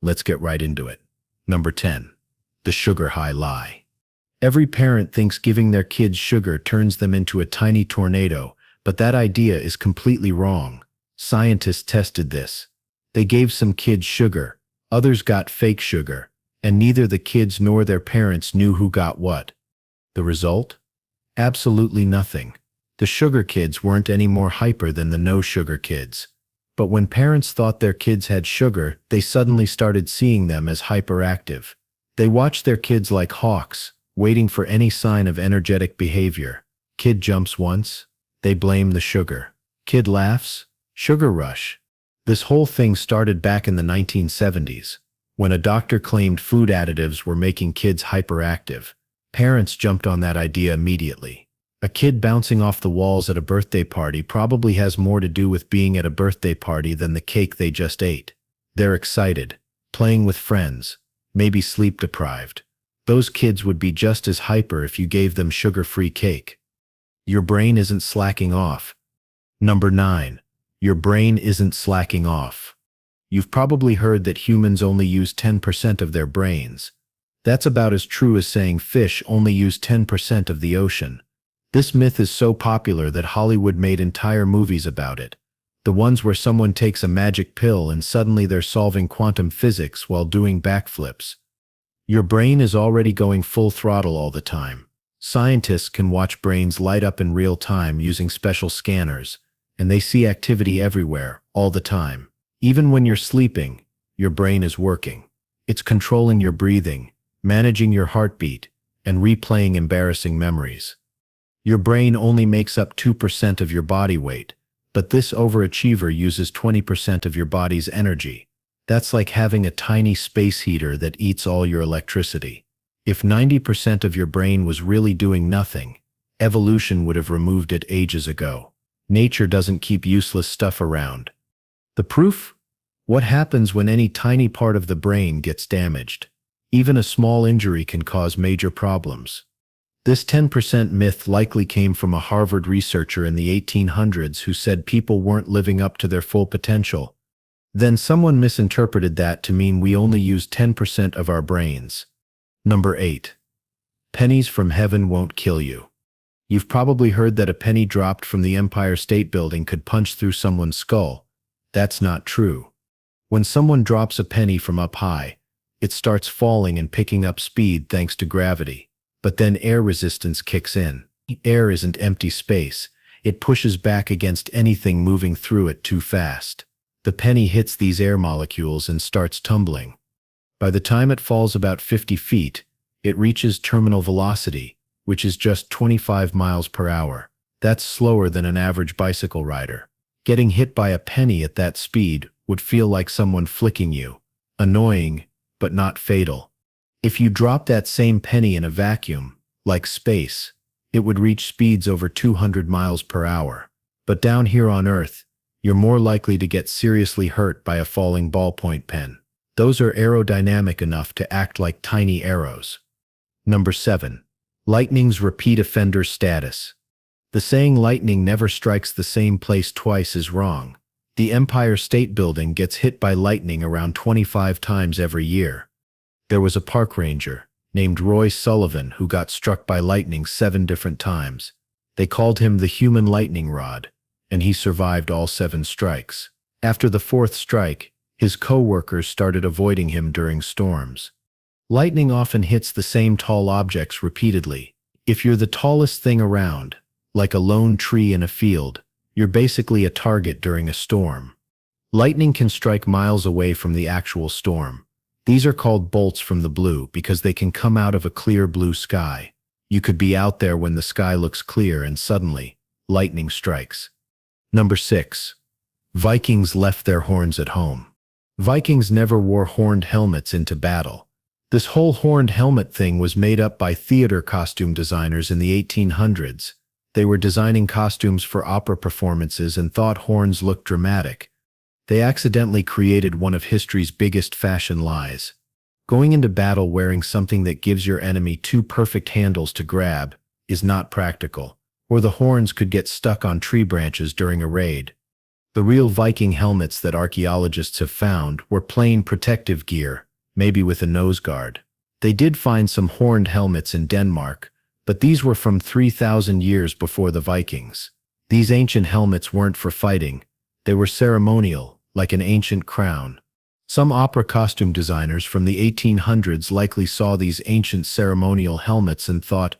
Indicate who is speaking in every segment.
Speaker 1: Let's get right into it. Number 10. The sugar high lie. Every parent thinks giving their kids sugar turns them into a tiny tornado, but that idea is completely wrong. Scientists tested this. They gave some kids sugar, others got fake sugar, and neither the kids nor their parents knew who got what. The result? Absolutely nothing. The sugar kids weren't any more hyper than the no-sugar kids. But when parents thought their kids had sugar, they suddenly started seeing them as hyperactive. They watched their kids like hawks, waiting for any sign of energetic behavior. Kid jumps once, they blame the sugar. Kid laughs, sugar rush. This whole thing started back in the 1970s, when a doctor claimed food additives were making kids hyperactive. Parents jumped on that idea immediately. A kid bouncing off the walls at a birthday party probably has more to do with being at a birthday party than the cake they just ate. They're excited, playing with friends, maybe sleep-deprived. Those kids would be just as hyper if you gave them sugar-free cake. Your brain isn't slacking off. Number 9. Your brain isn't slacking off. You've probably heard that humans only use 10% of their brains. That's about as true as saying fish only use 10% of the ocean. This myth is so popular that Hollywood made entire movies about it. The ones where someone takes a magic pill and suddenly they're solving quantum physics while doing backflips. Your brain is already going full throttle all the time. Scientists can watch brains light up in real time using special scanners, and they see activity everywhere, all the time. Even when you're sleeping, your brain is working. It's controlling your breathing, managing your heartbeat, and replaying embarrassing memories. Your brain only makes up 2% of your body weight, but this overachiever uses 20% of your body's energy. That's like having a tiny space heater that eats all your electricity. If 90% of your brain was really doing nothing, evolution would have removed it ages ago. Nature doesn't keep useless stuff around. The proof? What happens when any tiny part of the brain gets damaged? Even a small injury can cause major problems. This 10% myth likely came from a Harvard researcher in the 1800s who said people weren't living up to their full potential. Then someone misinterpreted that to mean we only use 10% of our brains. Number 8. Pennies from heaven won't kill you. You've probably heard that a penny dropped from the Empire State Building could punch through someone's skull. That's not true. When someone drops a penny from up high, it starts falling and picking up speed thanks to gravity. But then air resistance kicks in. Air isn't empty space. It pushes back against anything moving through it too fast. The penny hits these air molecules and starts tumbling. By the time it falls about 50 feet, it reaches terminal velocity, which is just 25 miles per hour. That's slower than an average bicycle rider. Getting hit by a penny at that speed would feel like someone flicking you. Annoying, but not fatal. If you drop that same penny in a vacuum, like space, it would reach speeds over 200 miles per hour. But down here on Earth, you're more likely to get seriously hurt by a falling ballpoint pen. Those are aerodynamic enough to act like tiny arrows. Number 7. Lightning's repeat offender status. The saying lightning never strikes the same place twice is wrong. The Empire State Building gets hit by lightning around 25 times every year. There was a park ranger named Roy Sullivan who got struck by lightning 7 different times. They called him the human lightning rod, and he survived all 7 strikes. After the 4th strike, his co-workers started avoiding him during storms. Lightning often hits the same tall objects repeatedly. If you're the tallest thing around, like a lone tree in a field, you're basically a target during a storm. Lightning can strike miles away from the actual storm. These are called bolts from the blue because they can come out of a clear blue sky. You could be out there when the sky looks clear and suddenly, lightning strikes. Number 6. Vikings left their horns at home. Vikings never wore horned helmets into battle. This whole horned helmet thing was made up by theater costume designers in the 1800s. They were designing costumes for opera performances and thought horns looked dramatic. They accidentally created one of history's biggest fashion lies. Going into battle wearing something that gives your enemy 2 perfect handles to grab is not practical, or the horns could get stuck on tree branches during a raid. The real Viking helmets that archaeologists have found were plain protective gear, maybe with a nose guard. They did find some horned helmets in Denmark, but these were from 3,000 years before the Vikings. These ancient helmets weren't for fighting. They were ceremonial, like an ancient crown. Some opera costume designers from the 1800s likely saw these ancient ceremonial helmets and thought,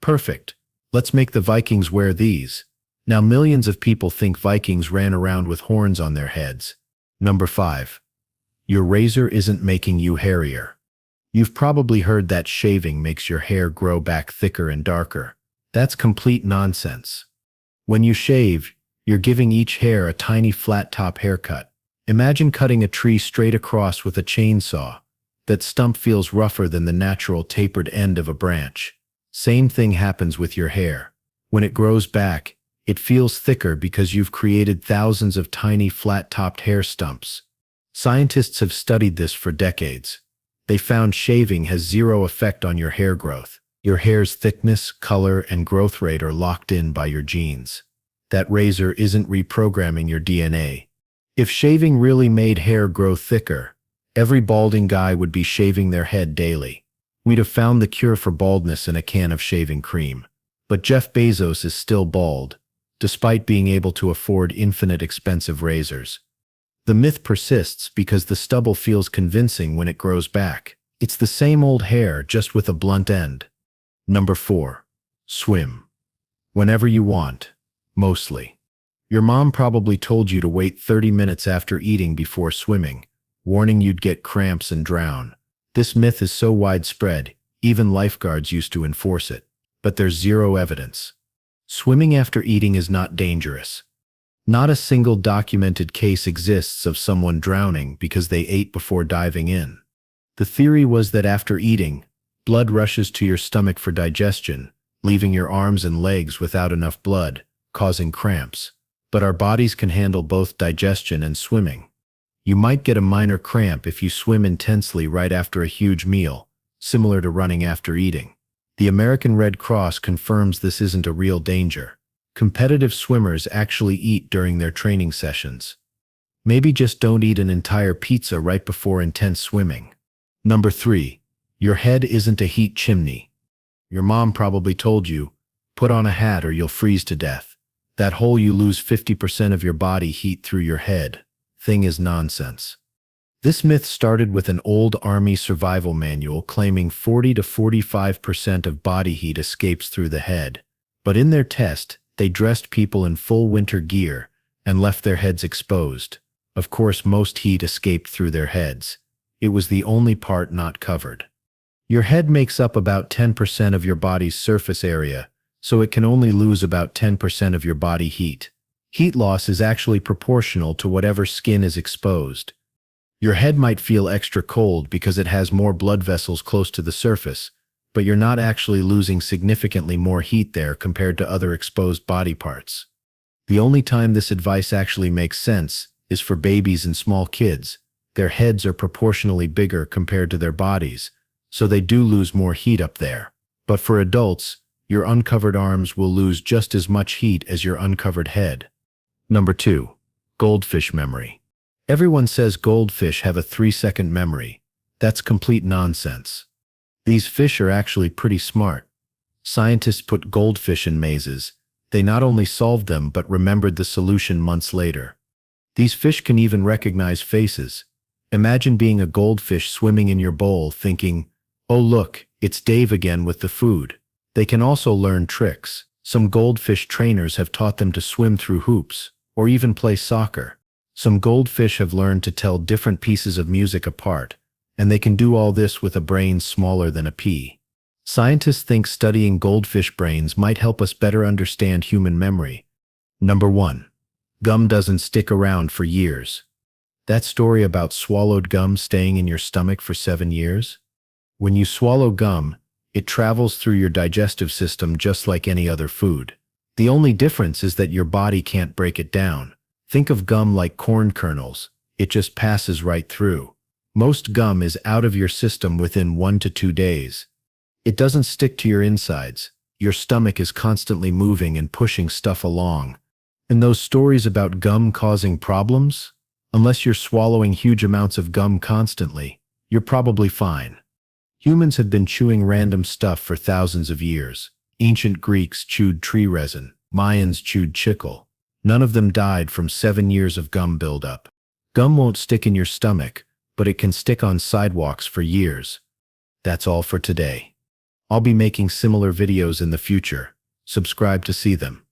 Speaker 1: "Perfect, let's make the Vikings wear these." Now millions of people think Vikings ran around with horns on their heads. Number 5. Your razor isn't making you hairier. You've probably heard that shaving makes your hair grow back thicker and darker. That's complete nonsense. When you shave, you're giving each hair a tiny flat-top haircut. Imagine cutting a tree straight across with a chainsaw. That stump feels rougher than the natural tapered end of a branch. Same thing happens with your hair. When it grows back, it feels thicker because you've created thousands of tiny flat-topped hair stumps. Scientists have studied this for decades. They found shaving has zero effect on your hair growth. Your hair's thickness, color, and growth rate are locked in by your genes. That razor isn't reprogramming your DNA. If shaving really made hair grow thicker, every balding guy would be shaving their head daily. We'd have found the cure for baldness in a can of shaving cream. But Jeff Bezos is still bald, despite being able to afford infinite expensive razors. The myth persists because the stubble feels convincing when it grows back. It's the same old hair, just with a blunt end. Number 4. Swim. Whenever you want. Mostly. Your mom probably told you to wait 30 minutes after eating before swimming, warning you'd get cramps and drown. This myth is so widespread, even lifeguards used to enforce it. But there's zero evidence. Swimming after eating is not dangerous. Not a single documented case exists of someone drowning because they ate before diving in. The theory was that after eating, blood rushes to your stomach for digestion, leaving your arms and legs without enough blood, causing cramps. But our bodies can handle both digestion and swimming. You might get a minor cramp if you swim intensely right after a huge meal, similar to running after eating. The American Red Cross confirms this isn't a real danger. Competitive swimmers actually eat during their training sessions. Maybe just don't eat an entire pizza right before intense swimming. Number 3. Your head isn't a heat chimney. Your mom probably told you, put on a hat or you'll freeze to death. That whole you lose 50% of your body heat through your head thing is nonsense. This myth started with an old Army survival manual claiming 40 to 45% of body heat escapes through the head. But in their test, they dressed people in full winter gear and left their heads exposed. Of course, most heat escaped through their heads. It was the only part not covered. Your head makes up about 10% of your body's surface area, so it can only lose about 10% of your body heat. Heat loss is actually proportional to whatever skin is exposed. Your head might feel extra cold because it has more blood vessels close to the surface, but you're not actually losing significantly more heat there compared to other exposed body parts. The only time this advice actually makes sense is for babies and small kids. Their heads are proportionally bigger compared to their bodies, so they do lose more heat up there. But for adults, your uncovered arms will lose just as much heat as your uncovered head. Number 2. Goldfish memory. Everyone says goldfish have a 3-second memory. That's complete nonsense. These fish are actually pretty smart. Scientists put goldfish in mazes. They not only solved them but remembered the solution months later. These fish can even recognize faces. Imagine being a goldfish swimming in your bowl thinking, "Oh look, it's Dave again with the food." They can also learn tricks. Some goldfish trainers have taught them to swim through hoops, or even play soccer. Some goldfish have learned to tell different pieces of music apart, and they can do all this with a brain smaller than a pea. Scientists think studying goldfish brains might help us better understand human memory. Number 1. Gum doesn't stick around for years. That story about swallowed gum staying in your stomach for 7 years? When you swallow gum, it travels through your digestive system just like any other food. The only difference is that your body can't break it down. Think of gum like corn kernels. It just passes right through. Most gum is out of your system within 1 to 2 days. It doesn't stick to your insides. Your stomach is constantly moving and pushing stuff along. And those stories about gum causing problems? Unless you're swallowing huge amounts of gum constantly, you're probably fine. Humans have been chewing random stuff for thousands of years. Ancient Greeks chewed tree resin. Mayans chewed chicle. None of them died from 7 years of gum buildup. Gum won't stick in your stomach, but it can stick on sidewalks for years. That's all for today. I'll be making similar videos in the future. Subscribe to see them.